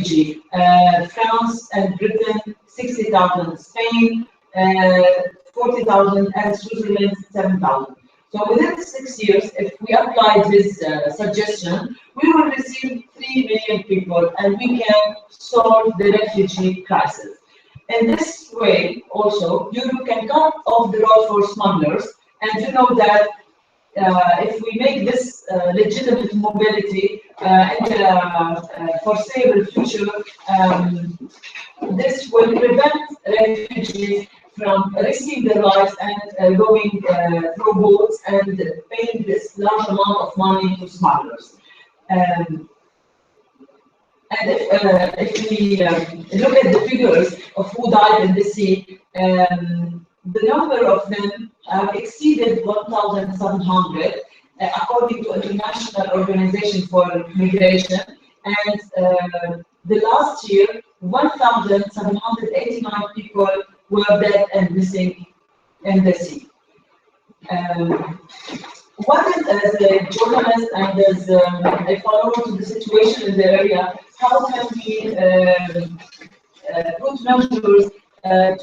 refugee. France and Britain, 60,000. Spain, 40,000, and Switzerland, 7,000. So within 6 years, if we apply this suggestion, we will receive 3 million people, and we can solve the refugee crisis. In this way, also, Europe can cut off the road for smugglers, and you know that if we make this legitimate mobility into a foreseeable future, this will prevent refugees from risking their lives and going through boats and paying this large amount of money to smugglers. And if we look at the figures of who died in the sea, the number of them have exceeded 1,700, according to International Organization for Migration. And the last year, 1,789 people were dead and missing in the sea. What is, as a journalist and as a follower to the situation in the area, how can we put measures to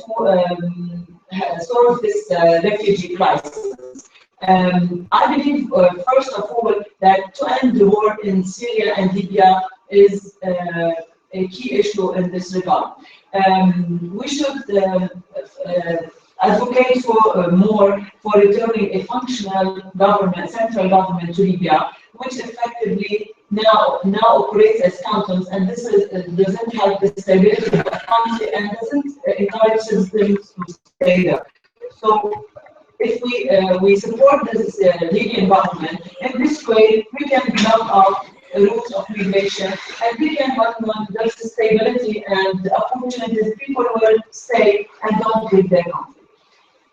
solve this refugee crisis? I believe, first of all, that to end the war in Syria and Libya is a key issue in this regard. We should advocate for more for returning a functional government, central government to Libya, which effectively now operates as cantons, and this doesn't help the stability of the country and doesn't encourage citizens to stay there. So if we support this Libyan government, in this way we can block out routes of migration, and we can work on their stability and opportunities. People will stay and don't leave their country.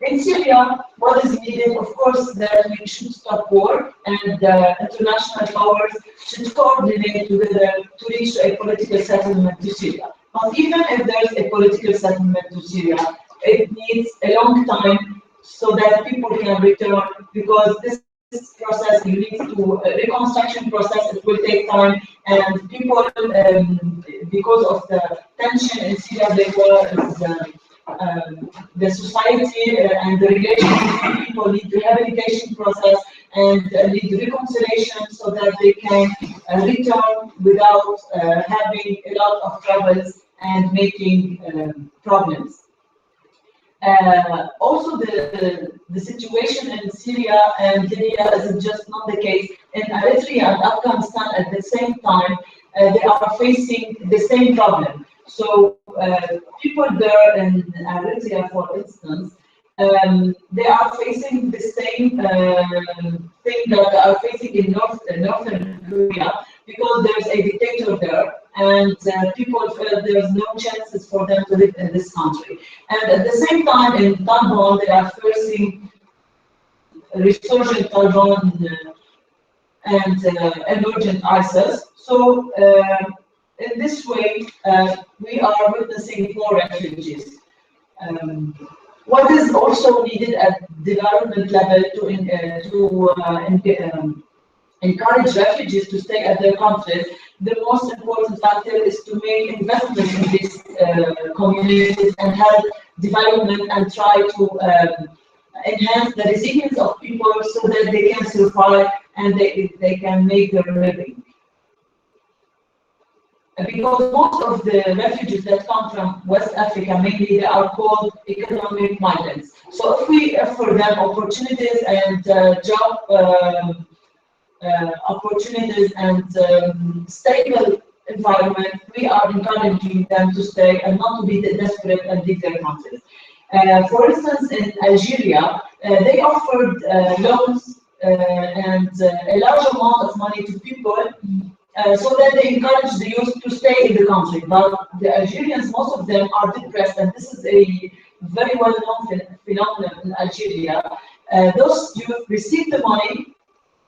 In Syria, what is needed, of course, that we should stop war, and international powers should coordinate together to reach a political settlement to Syria. But even if there is a political settlement to Syria, it needs a long time so that people can return, because this process, you need to reconstruction process, it will take time, and people, because of the tension in Syria, the society and the relationship with people need rehabilitation process and need reconciliation so that they can return without having a lot of troubles and making problems. Also, the situation in Syria and Libya isn't just not the case. In Eritrea and Afghanistan at the same time, they are facing the same problem. So people there in Eritrea, for instance, they are facing the same thing that they are facing in northern Syria, because there's a dictator there, and people feel there's no chances for them to live in this country. And at the same time, in Taliban, they are facing resurgent Taliban and emergent ISIS. So in this way, we are witnessing more refugees. What is also needed at development level to encourage refugees to stay at their countries, the most important factor is to make investment in these communities and help development and try to enhance the resilience of people so that they can survive and they can make their living. Because most of the refugees that come from West Africa, mainly, they are called economic migrants. So if we offer them opportunities and job opportunities and stable environment, we are encouraging them to stay and not to be desperate and leave their countries. For instance, in Algeria, they offered loans and a large amount of money to people so that they encourage the youth to stay in the country. But the Algerians, most of them are depressed, and this is a very well-known phenomenon in Algeria. Those youth received the money,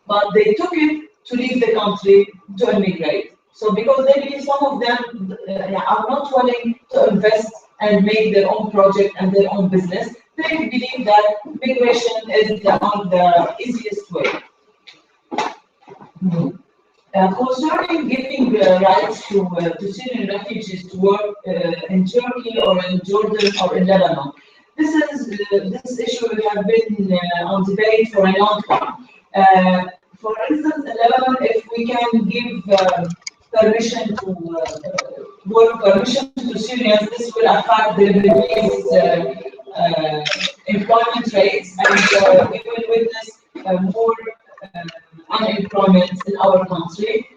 but they took it to leave the country to immigrate. So because they believe some of them are not willing to invest and make their own project and their own business, they believe that migration is the easiest way. Concerning giving rights to Syrian refugees to work in Turkey or in Jordan or in Lebanon, this issue has been on debate for a long time. For instance, in Lebanon, if we can give permission to work permission to Syrians, this will affect the Lebanese employment rates, and we will witness more unemployment in our country.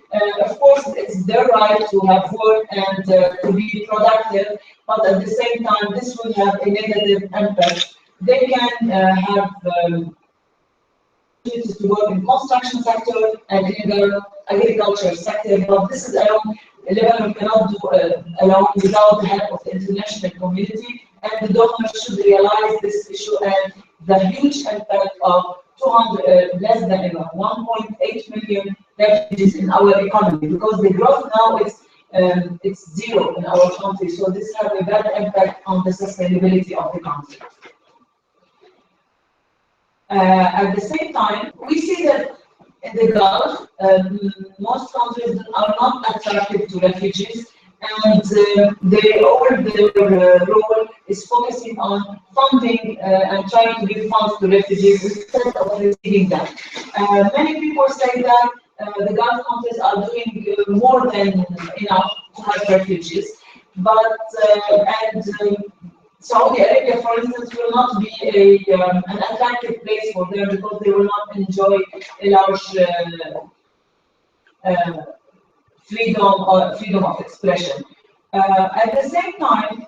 Of course, it's their right to have work and to be productive, but at the same time, this will have a negative impact. They can have opportunities to work in construction sector and in the agriculture sector, but this is alone, Lebanon cannot do alone without the help of the international community, and the donors should realize this issue and the huge impact of less than 1.8 million refugees in our economy, because the growth now is it's zero in our country, so this has a bad impact on the sustainability of the country. At the same time, we see that in the Gulf, most countries are not attractive to refugees, and their role is focusing on funding and trying to give funds to refugees instead of receiving them. Many people say that the Gulf countries are doing more than enough to have refugees, but Saudi Arabia, for instance, will not be an attractive place for them because they will not enjoy a large freedom of expression. At the same time,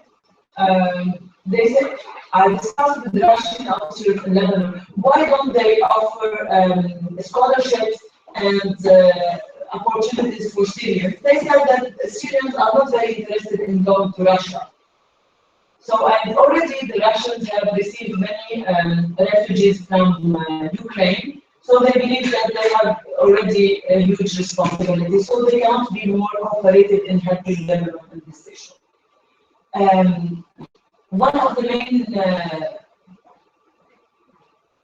they said, I discussed with the Russian officers in Lebanon, why don't they offer scholarships and opportunities for Syrians? They said that Syrians are not very interested in going to Russia. So, and already the Russians have received many refugees from Ukraine, so they believe that they have already a huge responsibility, so they cannot be more cooperative in helping Lebanon in this issue. One of the main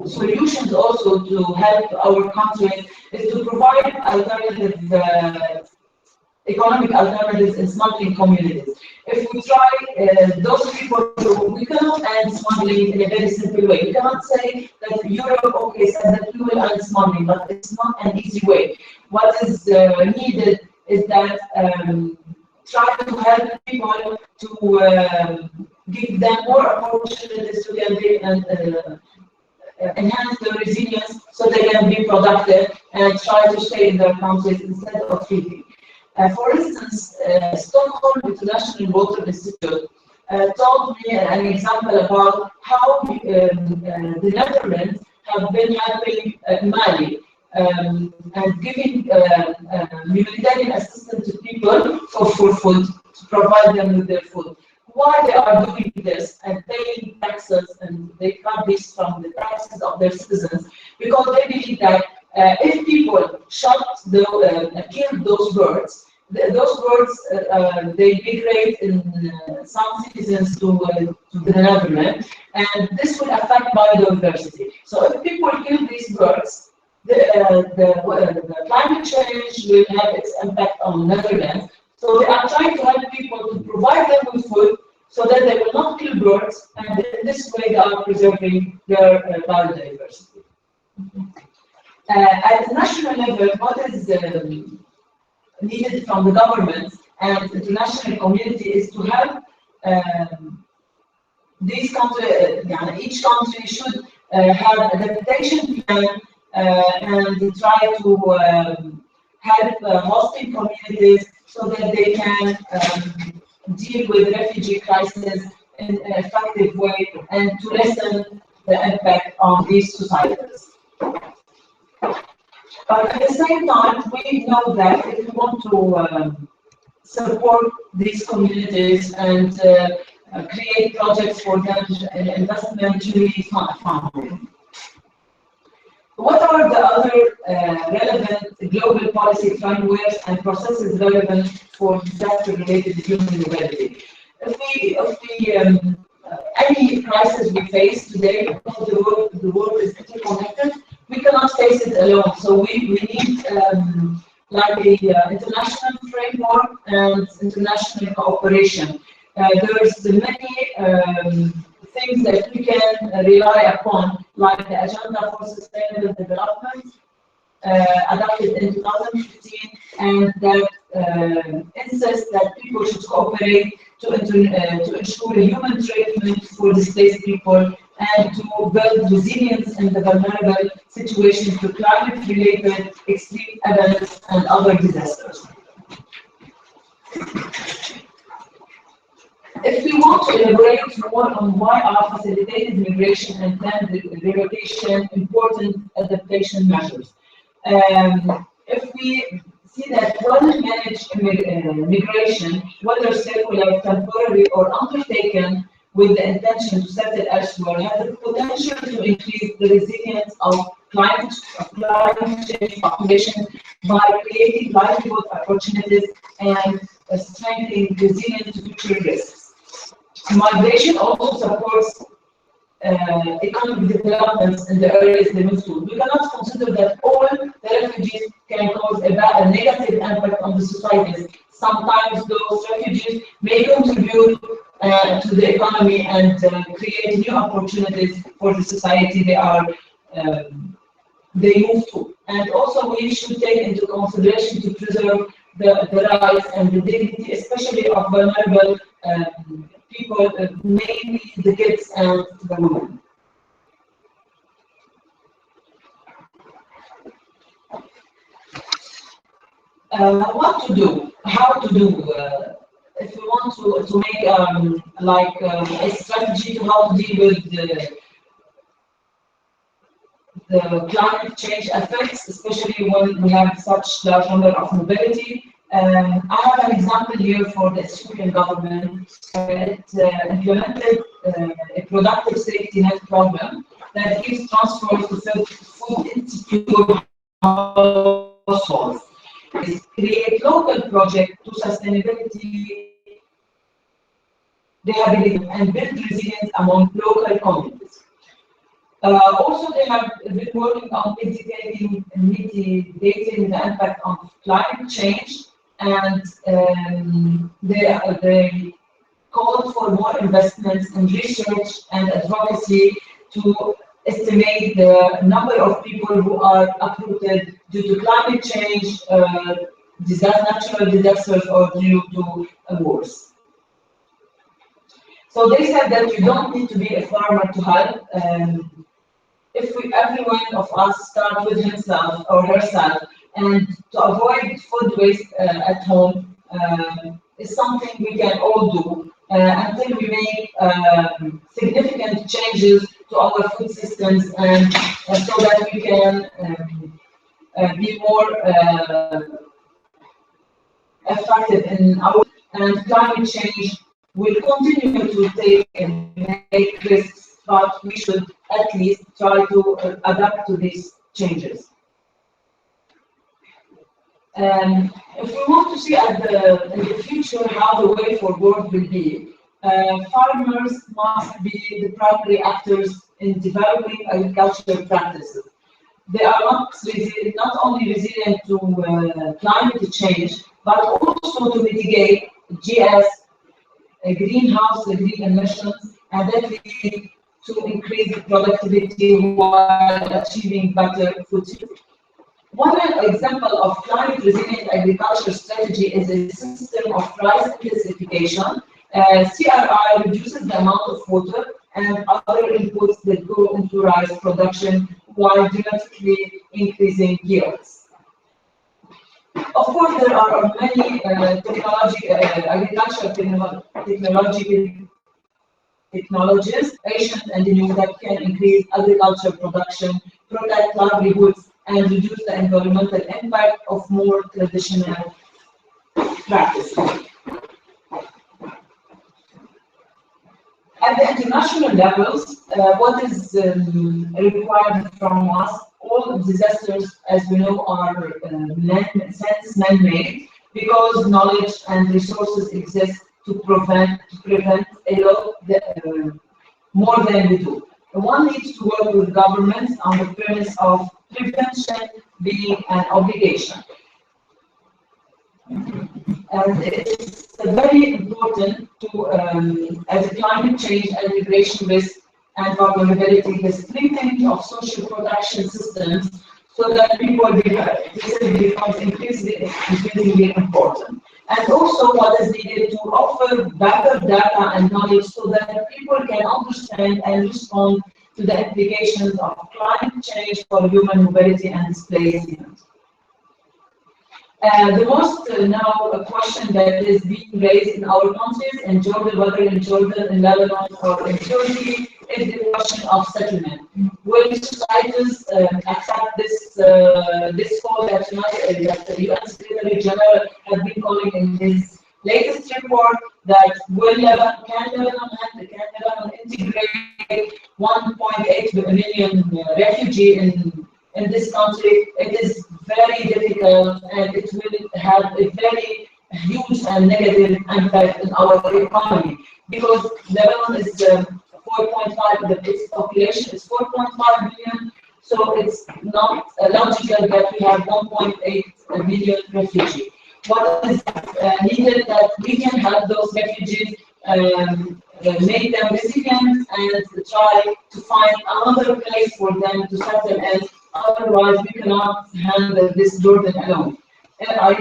solutions also to help our country is to provide alternative economic alternatives in smuggling communities. If we try those people, we cannot end smuggling in a very simple way. We cannot say that Europe, okay, said that we will end smuggling, but it's not an easy way. What is needed is that try to help people to give them more opportunities to get and enhance their resilience so they can be productive and try to stay in their countries instead of leaving. For instance, Stockholm International Water Institute told me an example about how the Netherlands have been helping Mali and giving humanitarian assistance to people for food, to provide them with their food. Why they are doing this and paying taxes, and they cut this from the taxes of their citizens, because they believe that if people kill those birds, those birds they migrate in some citizens to the Netherlands, and this will affect biodiversity. So if people kill these birds, the climate change will have its impact on the Netherlands. So they are trying to help people to provide them with food so that they will not kill birds, and in this way they are preserving their biodiversity. At the national level, what is needed from the government and international community is to help these countries, each country should have an adaptation plan and try to help hosting communities so that they can deal with refugee crisis in an effective way and to lessen the impact on these societies. But at the same time, we know that if we want to support these communities and create projects for them, investment should be funded. What are the other relevant global policy frameworks and processes relevant for disaster-related human humanity? Any crisis we face today, because the world is interconnected, we cannot face it alone. So we need like the international framework and international cooperation. There's many things that we can rely upon, like the Agenda for Sustainable Development, adopted in 2015, and that insists that people should cooperate to ensure human treatment for displaced people and to build resilience in the vulnerable situations to climate-related extreme events and other disasters. If we want to elaborate more on why are facilitated migration and planned relocation important adaptation measures, if we see that well-managed migration, whether circular, temporary, or undertaken with the intention to settle elsewhere, has the potential to increase the resilience of climate change population by creating livelihood opportunities and strengthening resilience to future risks. Migration also supports economic developments in the areas they move to. We cannot consider that all the refugees can cause a negative impact on the societies. Sometimes those refugees may contribute to the economy and create new opportunities for the society they move to. And also we should take into consideration to preserve the rights and the dignity, especially of vulnerable people, mainly the kids and the women. What to do? How to do? If we want to make a strategy to how to deal with the climate change effects, especially when we have such large number of mobility. I have an example here for the Ethiopian government. It implemented a productive safety net program that gives transfers to food insecure households. It creates local projects to sustainability, rehabilitation, and build resilience among local communities. Also, they have been working on mitigating the impact of climate change, and they called for more investments in research and advocacy to estimate the number of people who are uprooted due to climate change, natural disasters, or due to wars. So they said that you don't need to be a farmer to help. If every one of us start with himself or herself, and to avoid food waste at home is something we can all do until we make significant changes to our food systems, and so that we can be more effective in our, and climate change will continue to take and make risks, but we should at least try to adapt to these changes. If we want to see in the future how the way forward will be, farmers must be the primary actors in developing agricultural practices. They are not only resilient to climate change, but also to mitigate GS, greenhouse emissions, and that leads to increase productivity while achieving better food security. One example of climate resilient agriculture strategy is a system of rice intensification. CRI reduces the amount of water and other inputs that go into rice production while dramatically increasing yields. Of course, there are many agricultural technologies, ancient and new, that can increase agricultural production, protect livelihoods, and reduce the environmental impact of more traditional practices. At the international levels, what is required from us, all disasters, as we know, are man-made, because knowledge and resources exist to prevent a lot more than we do. One needs to work with governments on the premise of prevention being an obligation. And it's very important to, as a climate change and migration risk and vulnerability, the strengthening of social protection systems so that people becomes increasingly important. And also what is needed to offer better data and knowledge so that people can understand and respond to the implications of climate change for human mobility and displacement. The most now a question that is being raised in our countries, in Jordan, whether in Jordan, in Lebanon, or in Turkey, is the question of settlement. Will societies accept this call that the UN Secretary General has been calling in his latest report, that can Lebanon integrate 1.8 million refugees in this country? It is very difficult, and it will have a very huge and negative impact on our economy, because Lebanon is 4.5, its population is 4.5 million, so it's not logical that we have 1.8 million refugees. What is needed that we can help those refugees, make them resilient, and try to find another place for them to settle in. Otherwise, we cannot handle this burden alone. I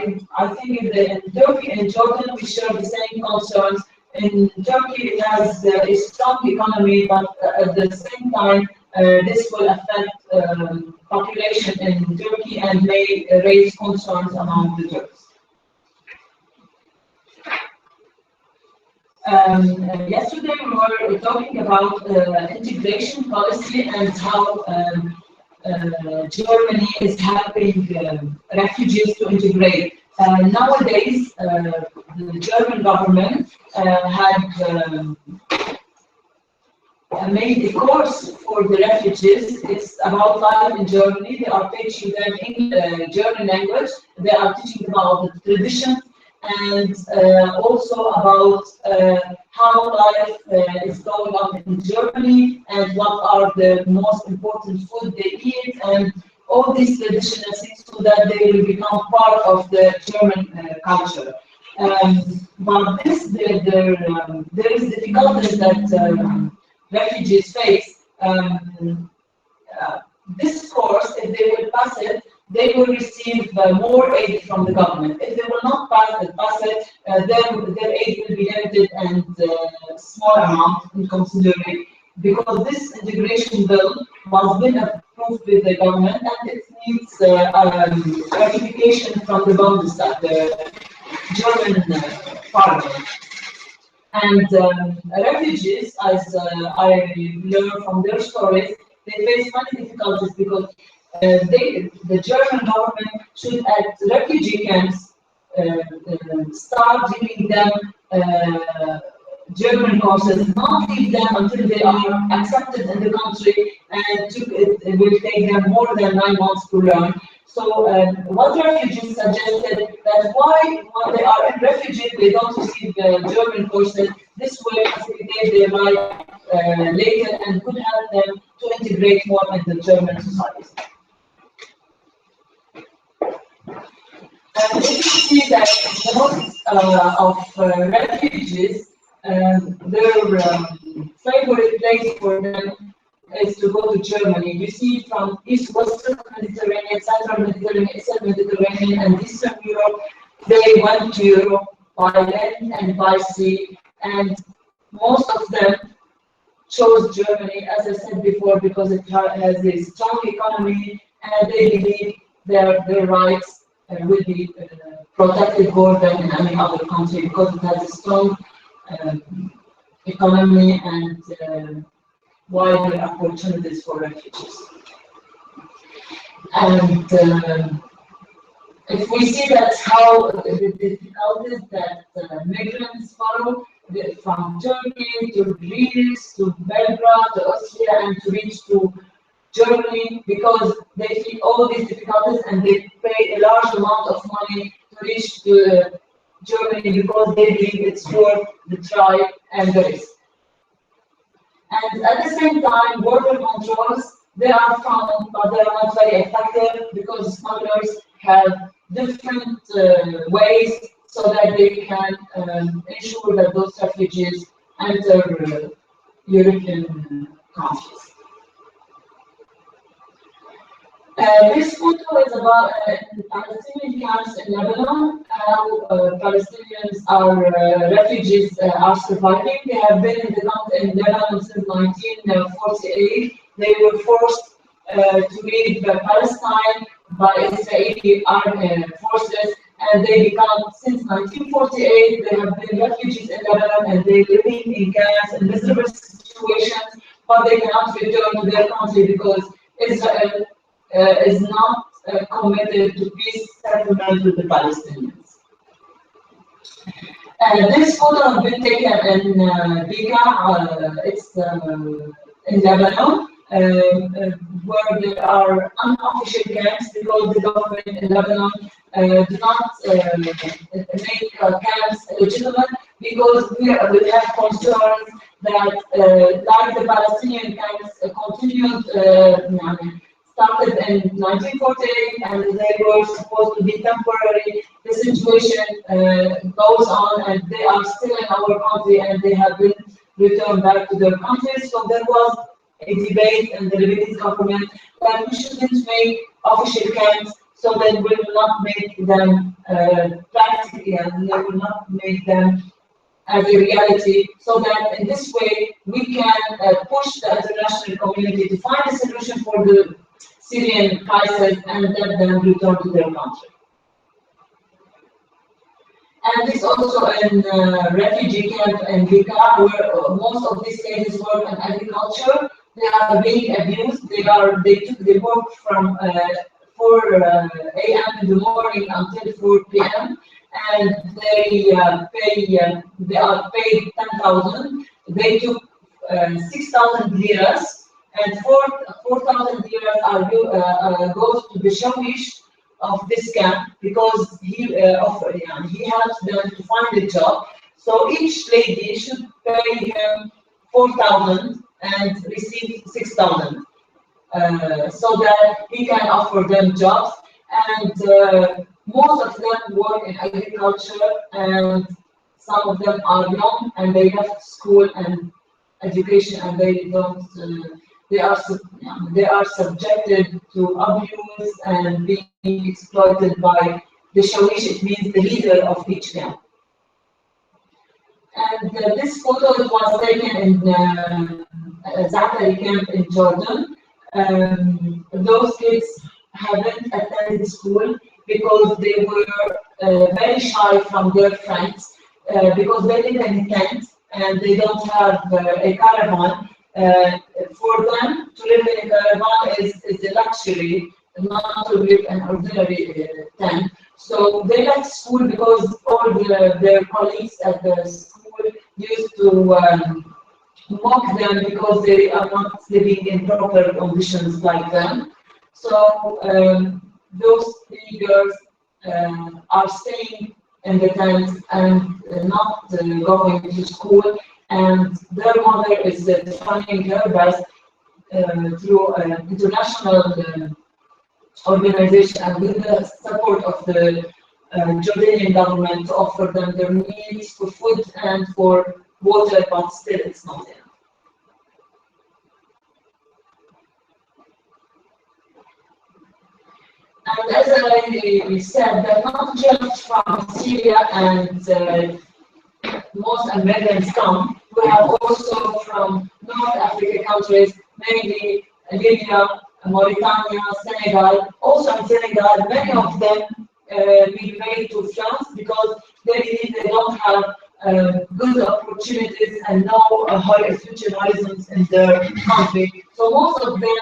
think in Turkey and Jordan, we share the same concerns. In Turkey, it has a strong economy, but at the same time, this will affect population in Turkey and may raise concerns among the Turks. Yesterday, we were talking about integration policy and how Germany is helping refugees to integrate. Nowadays, the German government had made a course for the refugees. It's about life in Germany. They are teaching them in German language. They are teaching about the traditions and also about how life is going on in Germany and what are the most important food they eat and all these traditional things, so that they will become part of the German culture. But there is difficulties that refugees face. This course, if they will pass it, they will receive more aid from the government. If they will not pass it, then their aid will be limited and small amount in considering, because this integration bill was been approved with the government and it needs ratification from the Bundestag, the German parliament. And refugees, as I learned from their stories, they face many difficulties because the German government should at refugee camps start giving them German courses, not leave them until they are accepted in the country, and it will take them more than 9 months to learn. So what refugees suggested that why when they are in refugee they don't receive German courses. This will facilitate their life later and could help them to integrate more in the German society. And if you see that most of refugees, their favorite place for them is to go to Germany. You see from East, Western Mediterranean, Central Mediterranean, Eastern Mediterranean, and Eastern Europe, they went to Europe by land and by sea, and most of them chose Germany, as I said before, because it has a strong economy, and they believe their rights will be protected more than in any other country, because it has a strong economy and wider opportunities for refugees. And if we see that's how the difficulties that migrants follow from Turkey to Greece to Belgrade to Austria and to reach to Germany, because they see all these difficulties and they pay a large amount of money to reach to Germany because they believe it's worth the try and the risk. And at the same time, border controls, they are found, but they are not very effective because smugglers have different ways so that they can ensure that those refugees enter European countries. This photo is about Palestinian camps in Lebanon, how Palestinians refugees are surviving. They have been in Lebanon since 1948. They were forced to leave Palestine by Israeli armed forces, and they become, since 1948, they have been refugees in Lebanon, and they're living in camps in miserable situations, but they cannot return to their country because Israel is not committed to peace settlement with the Palestinians. This photo has been taken in Bika, it's in Lebanon, where there are unofficial camps because the government in Lebanon do not make camps legitimate, because we have concerns that like the Palestinian camps continued started in 1948 and they were supposed to be temporary. The situation goes on and they are still in our country and they have been returned back to their countries. So there was a debate in the Lebanese government that we shouldn't make official camps so that we will not make them practical and we will not make them as a reality, so that in this way we can push the international community to find a solution for the Syrian crisis and let them return to their country. And this also in refugee camp in Bika, where most of these ladies work in agriculture. They are being abused. They work from 4 a.m. in the morning until 4 p.m. and they are paid 10,000. They took 6,000 liras. And 4,000 liras goes to the shawish of this camp because he helps them to find a job. So each lady should pay him 4,000 and receive 6,000, so that he can offer them jobs. And most of them work in agriculture, and some of them are young and they left school and education, and they don't. They are subjected to abuse and being exploited by the shawish. It means the leader of each camp. And this photo was taken in Za'atari camp in Jordan. Those kids haven't attended school because they were very shy from their friends because they live in a tent and they don't have a caravan. For them, to live in a caravan is a luxury, not to live in an ordinary tent. So they left school because all their colleagues at the school used to mock them because they are not living in proper conditions like them. So those 3 girls are staying in the tent and not going to school. And their mother is trying her best through an international organization and with the support of the Jordanian government to offer them their needs for food and for water, but still it's not enough. And as I said, they're not just from Syria and most Americans come. We have also from North Africa countries, mainly Libya, Mauritania, Senegal. Also in Senegal, many of them migrate to France because they believe they don't have good opportunities and no higher future horizons in their country. So most of them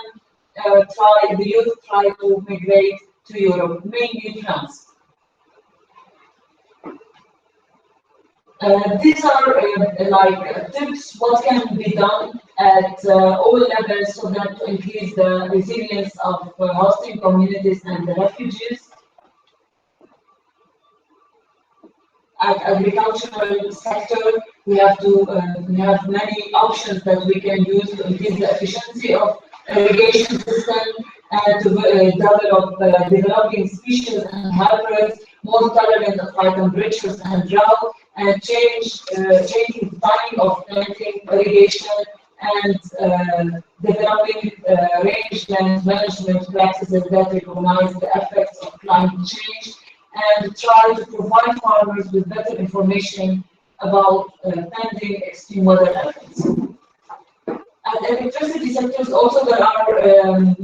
the youth try to migrate to Europe, mainly France. These are like tips what can be done at all levels so that to increase the resilience of hosting communities and the refugees. At agricultural sector, we have many options that we can use to increase the efficiency of irrigation system and to develop developing species and hybrids more tolerant of high temperatures and drought, and changing the timing of planting, irrigation, and developing rangeland management practices that recognize the effects of climate change and try to provide farmers with better information about pending extreme weather events. At electricity sectors, also there are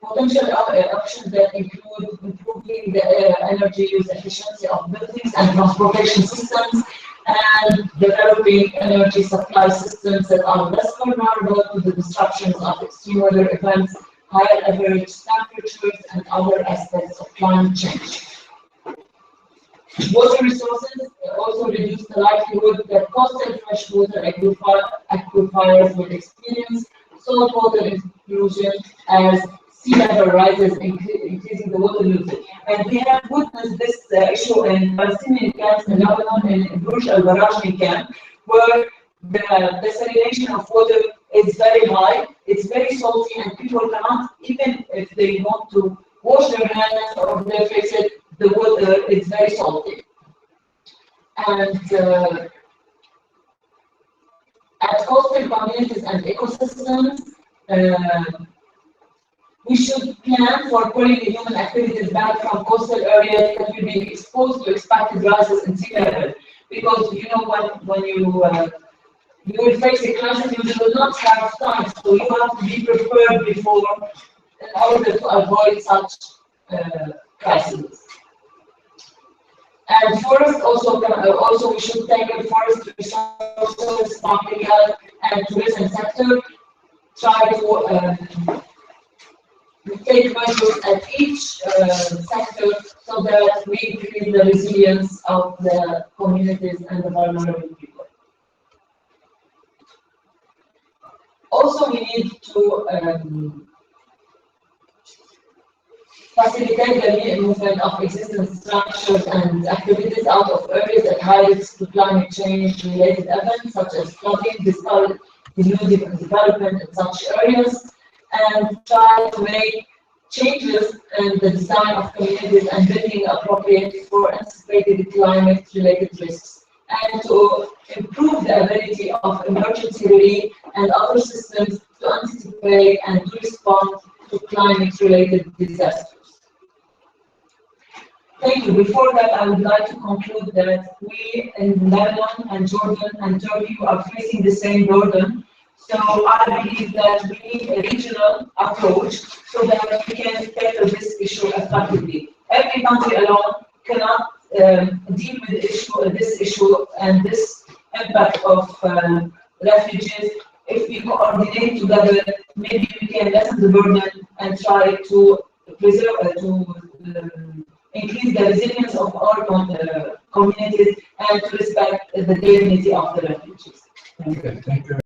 potential options that include improving the energy use efficiency of buildings and transportation systems, and developing energy supply systems that are less vulnerable to the disruptions of extreme weather events, higher average temperatures, and other aspects of climate change. Water resources also reduce the likelihood that coastal freshwater aquifers will experience saltwater intrusion as sea level rises, increasing the water usage. And we have witnessed this issue in Palestinian camps in Lebanon, in Bruj al-Barajni camp, where the desalination of water is very high, it's very salty, and people cannot, even if they want to wash their hands or their faces, the water is very salty. And at coastal communities and ecosystems, we should plan for pulling the human activities back from coastal areas that will be exposed to expected rises in sea level. Because you know when you will face a crisis, you will not have time, so you have to be prepared before in order to avoid such crises. And forest also we should tackle forest resources, public health, and tourism sector. Try to take measures at each sector so that we increase the resilience of the communities and the vulnerable people. Also, we need to facilitate the movement of existing structures and activities out of areas at high risk to climate change related events such as flooding, development in such areas, and try to make changes in the design of communities and building appropriate for anticipated climate related risks, and to improve the ability of emergency relief and other systems to anticipate and to respond to climate related disasters. Thank you. Before that, I would like to conclude that we in Lebanon and Jordan and Turkey are facing the same burden. So I believe that we need a regional approach so that we can tackle this issue effectively. Every country alone cannot deal with this issue and this impact of refugees. If we coordinate together, maybe we can lessen the burden and try to preserve, increase the resilience of our communities and to respect the dignity of the refugees. Okay, thank you.